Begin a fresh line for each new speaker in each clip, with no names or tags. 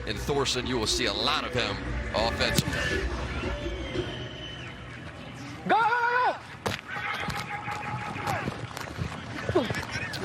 and Thorson, you will see a lot of him offensively.
Go!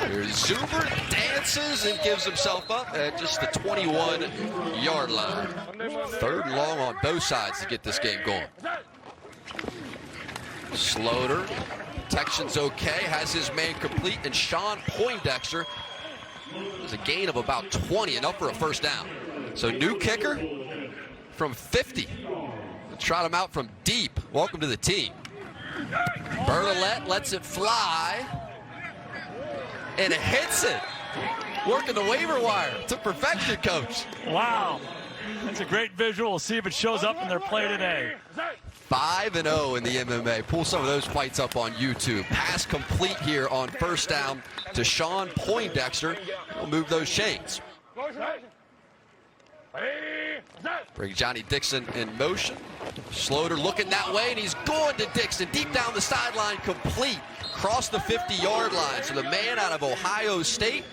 Here's Zuber, dances and gives himself up at just the 21-yard line. Third and long on both sides to get this game going. Slaughter, protection's okay, has his man complete, and Sean Poindexter has a gain of about 20, enough for a first down. So new kicker from 50. Trot him out from deep. Welcome to the team. Bertolette lets it fly. And it hits it. Working the waiver wire to perfection, coach.
Wow. That's a great visual. We'll see if it shows up in their play today.
5-0 in the MMA. Pull some of those fights up on YouTube. Pass complete here on first down to Sean Poindexter. We'll move those chains. Bring Johnny Dixon in motion. Slaughter looking that way, and he's going to Dixon. Deep down the sideline, complete. Across the 50-yard line. So the man out of Ohio State.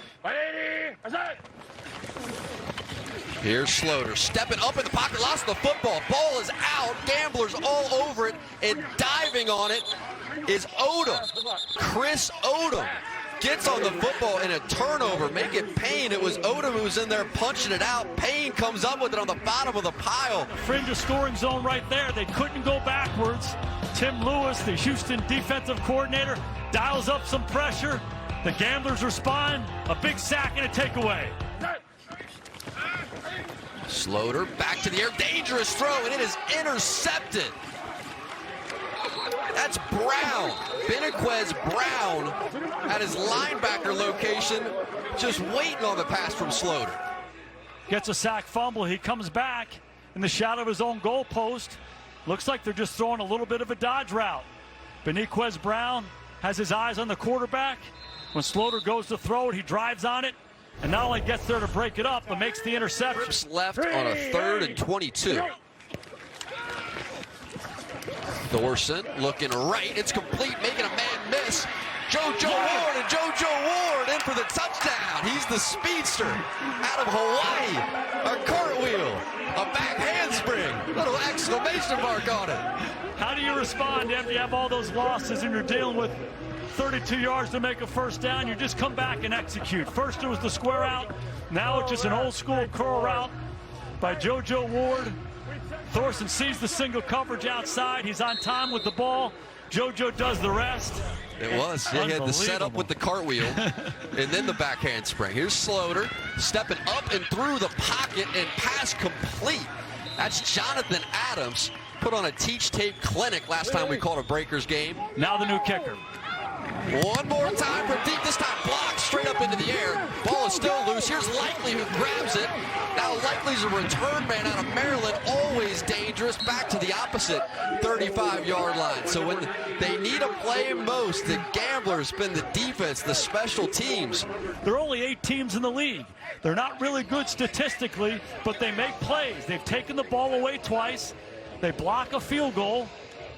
Here's Slaughter stepping up in the pocket, lost the football. Ball is out. Gamblers all over it, and diving on it is Odom. Chris Odom gets on the football in a turnover. Make it Payne. It was Odom who was in there punching it out. Payne comes up with it on the bottom of the pile.
Fringe of scoring zone right there. They couldn't go backwards. Tim Lewis, the Houston defensive coordinator, dials up some pressure. The Gamblers respond. A big sack and a takeaway.
Slaughter back to the air. Dangerous throw, and it is intercepted. That's Brown. Benaquez Brown at his linebacker location, just waiting on the pass from Slaughter.
Gets a sack fumble. He comes back in the shadow of his own goal post. Looks like they're just throwing a little bit of a dodge route. Benaquez Brown has his eyes on the quarterback. When Slaughter goes to throw it, he drives on it, and not only gets there to break it up, but makes the interception.
Left on a 3rd and 22. Thorson looking right. It's complete, making a man miss. JoJo Ward, and JoJo Ward in for the touchdown. He's the speedster out of Hawaii. A cartwheel, a back handspring, little exclamation mark on it.
How do you respond after you have all those losses and you're dealing with 32 yards to make a first down? You just come back and execute. First it was the square out. Now it's just an old school curl route by JoJo Ward. Thorson sees the single coverage outside. He's on time with the ball. JoJo does the rest.
It was. He had the setup with the cartwheel and then the back handspring. Here's Slaughter stepping up and through the pocket, and pass complete. That's Jonathan Adams. Put on a teach tape clinic last time we called a Breakers game.
Now the new kicker.
One more time from deep, this time blocked straight up into the air. Ball is still loose. Here's Likely who grabs it. Now Likely's a return man out of Maryland, always dangerous. Back to the opposite 35-yard line. So when they need a play most, the Gamblers been the defense, the special teams.
There are only 8 teams in the league. They're not really good statistically, but they make plays. They've taken the ball away twice. They block a field goal.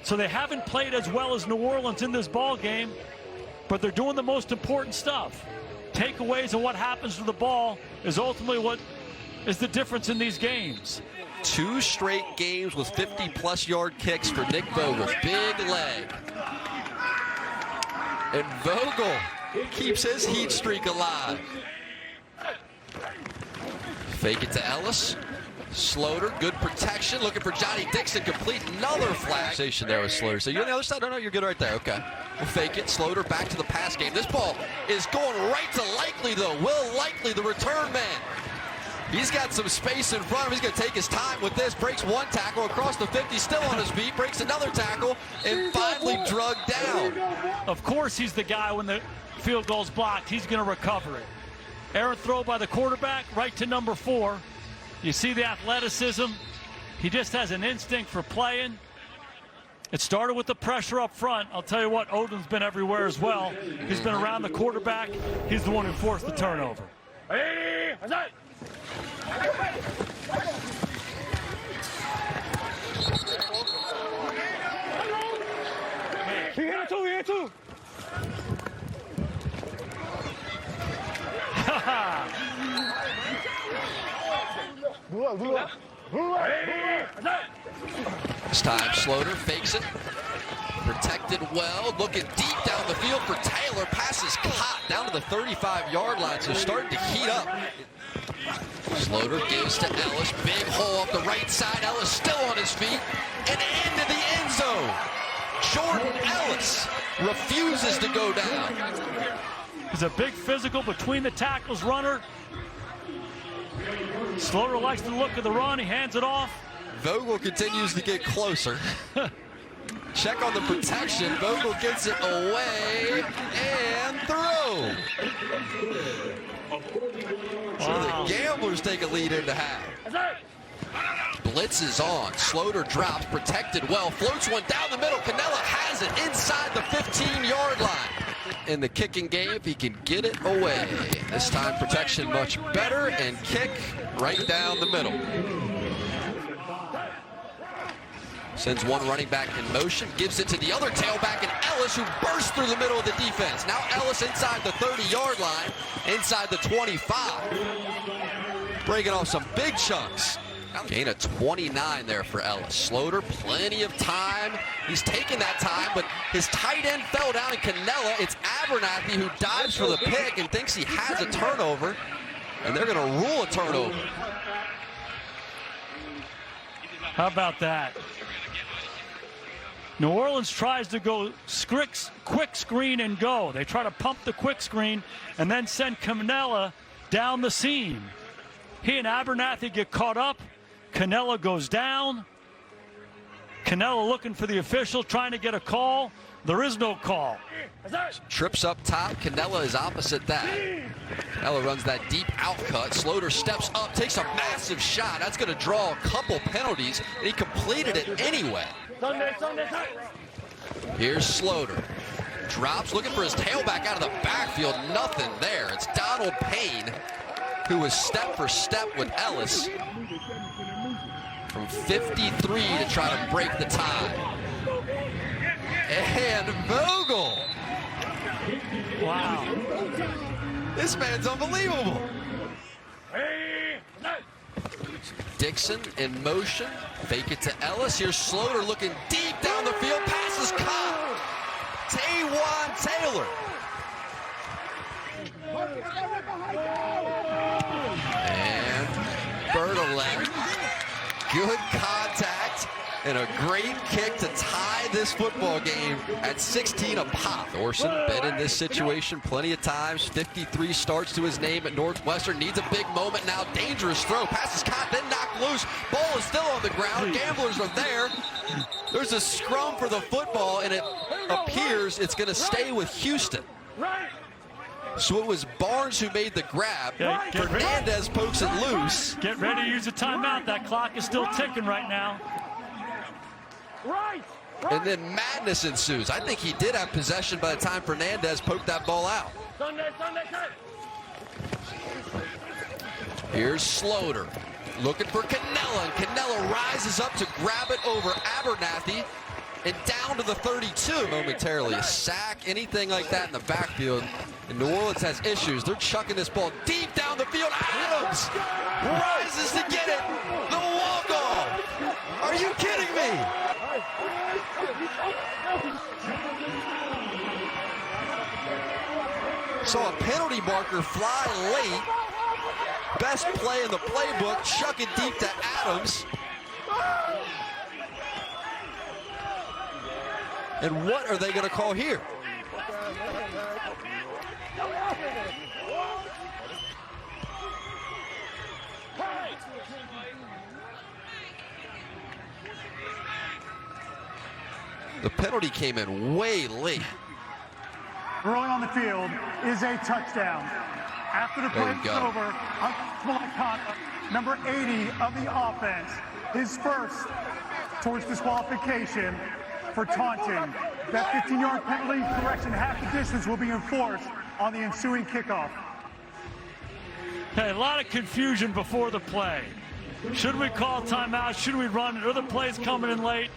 So they haven't played as well as New Orleans in this ball game, but they're doing the most important stuff. Takeaways and what happens to the ball is ultimately what is the difference in these games.
2 straight games with 50-plus yard kicks for Nick Vogel. Big leg. And Vogel keeps his heat streak alive. Fake it to Ellis. Slaughter, good protection, looking for Johnny Dixon, complete, another flag. Station there with Slaughter. So you're on the other side? No, you're good right there. Okay. We'll fake it. Slaughter back to the pass game. This ball is going right to Likely, though. Will Likely, the return man. He's got some space in front of him. He's going to take his time with this. Breaks one tackle across the 50, still on his feet. Breaks another tackle, and finally drugged down.
Of course he's the guy when the field goal's blocked. He's going to recover it. Errant throw by the quarterback right to number 4. You see the athleticism. He just has an instinct for playing. It started with the pressure up front. I'll tell you what, Odom's been everywhere as well. He's been around the quarterback. He's the one who forced the turnover.
Hey, here too.
This time, Slaughter fakes it. Protected well, looking deep down the field for Taylor. Pass is caught down to the 35-yard line, so starting to heat up. Slaughter gives to Ellis. Big hole off the right side. Ellis still on his feet and into the end zone. Jordan Ellis refuses to go down.
There's a big physical between the tackles runner. Slaughter likes the look of the run. He hands it off.
Vogel continues to get closer. Check on the protection. Vogel gets it away and throw. So the Gamblers take a lead into half. Blitz is on. Slaughter drops, protected well, floats one down the middle. Canella has it inside the 15-yard line. In the kicking game, if he can get it away. This time protection much better and kick right down the middle. Sends one running back in motion, gives it to the other tailback, and Ellis, who bursts through the middle of the defense. Now Ellis inside the 30-yard line, inside the 25. Breaking off some big chunks. Gain of 29 there for Ellis. Slaughter, plenty of time. He's taking that time, but his tight end fell down in Canella. It's Abernathy who dives for the pick and thinks he has a turnover, and they're going to rule a turnover.
How about that? New Orleans tries to go quick screen and go. They try to pump the quick screen and then send Canella down the seam. He and Abernathy get caught up. Canella goes down. Canella looking for the official, trying to get a call. There is no call.
Trips up top. Canella is opposite that. Canella runs that deep out cut. Slaughter steps up, takes a massive shot. That's going to draw a couple penalties, and he completed it anyway. Here's Slaughter. Drops, looking for his tailback out of the backfield. Nothing there. It's Donald Payne, who was step for step with Ellis from 53 to try to break the tie. And Vogel.
Wow.
This man's unbelievable. Dixon in motion. Fake it to Ellis. Here's Slaughter looking deep down the field. Pass is caught. Taywan Taylor. And Bertolet. Good contact and a great kick to tie this football game at 16 apiece. Orson been in this situation plenty of times. 53 starts to his name at Northwestern. Needs a big moment now. Dangerous throw. Pass is caught, then knocked loose. Ball is still on the ground. Gamblers are there. There's a scrum for the football, and it appears it's going to stay with Houston. So it was Barnes who made the grab. Fernandez pokes it loose.
Get ready to use a timeout. That clock is still ticking right now.
And then madness ensues. I think he did have possession by the time Fernandez poked that ball out. Here's Slaughter looking for Canella, and Canella rises up to grab it over Abernathy and down to the 32 momentarily. A sack, anything like that in the backfield. And New Orleans has issues. They're chucking this ball deep down the field. Adams rises to get it. The walk-off. Are you kidding me? Saw a penalty marker fly late. Best play in the playbook. Chuck it deep to Adams. And what are they going to call here? The penalty came in way late.
Throwing on the field is a touchdown. After the play is over, number 80 of the offense, his first towards disqualification for taunting. That 15-yard penalty correction, half the distance, will be enforced on the ensuing kickoff.
Hey, a lot of confusion before the play. Should we call timeout? Should we run it? Are the plays coming in late?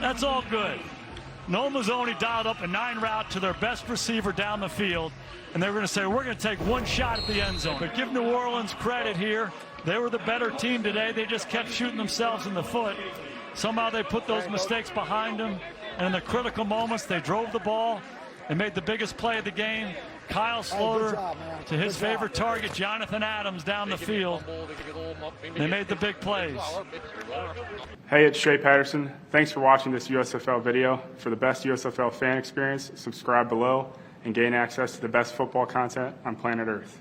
That's all good. Noma's only dialed up a 9 route to their best receiver down the field, and they're going to say, we're going to take one shot at the end zone. But give New Orleans credit here. They were the better team today. They just kept shooting themselves in the foot. Somehow they put those mistakes behind them, and in the critical moments, they drove the ball and made the biggest play of the game. Kyle Sloter to his favorite target, Jonathan Adams, down the field. They made the big plays.
Hey, it's Trey Patterson. Thanks for watching this USFL video. For the best USFL fan experience, subscribe below and gain access to the best football content on planet Earth.